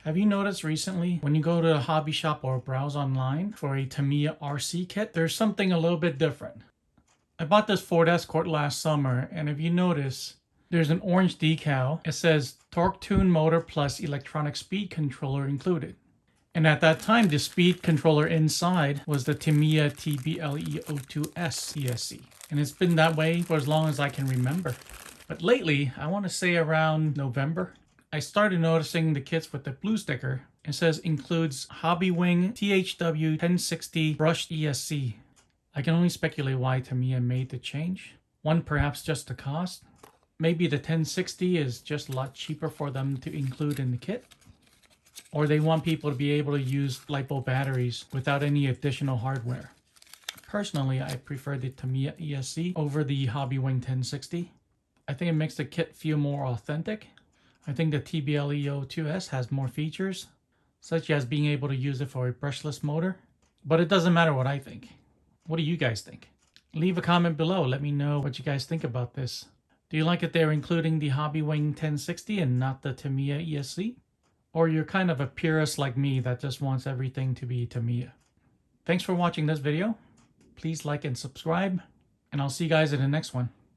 Have you noticed recently when you go to a hobby shop or browse online for a Tamiya RC kit, there's something a little bit different. I bought this Ford Escort last summer, and if you notice, there's an orange decal. It says torque tune motor plus electronic speed controller included. And at that time, the speed controller inside was the Tamiya TBLE-02S CSC. And it's been that way for as long as I can remember. But lately, I want to say around November, I started noticing the kits with the blue sticker. It says includes HOBBYWING THW 1060 brushed ESC. I can only speculate why Tamiya made the change. One, perhaps just the cost. Maybe the 1060 is just a lot cheaper for them to include in the kit. Or they want people to be able to use LiPo batteries without any additional hardware. Personally, I prefer the Tamiya ESC over the HOBBYWING 1060. I think it makes the kit feel more authentic. I think the TBLE-02S has more features, such as being able to use it for a brushless motor. But it doesn't matter what I think. What do you guys think? Leave a comment below. Let me know what you guys think about this. Do you like it they're including the HOBBYWING 1060 and not the Tamiya ESC? Or you're kind of a purist like me that just wants everything to be Tamiya? Thanks for watching this video. Please like and subscribe, and I'll see you guys in the next one.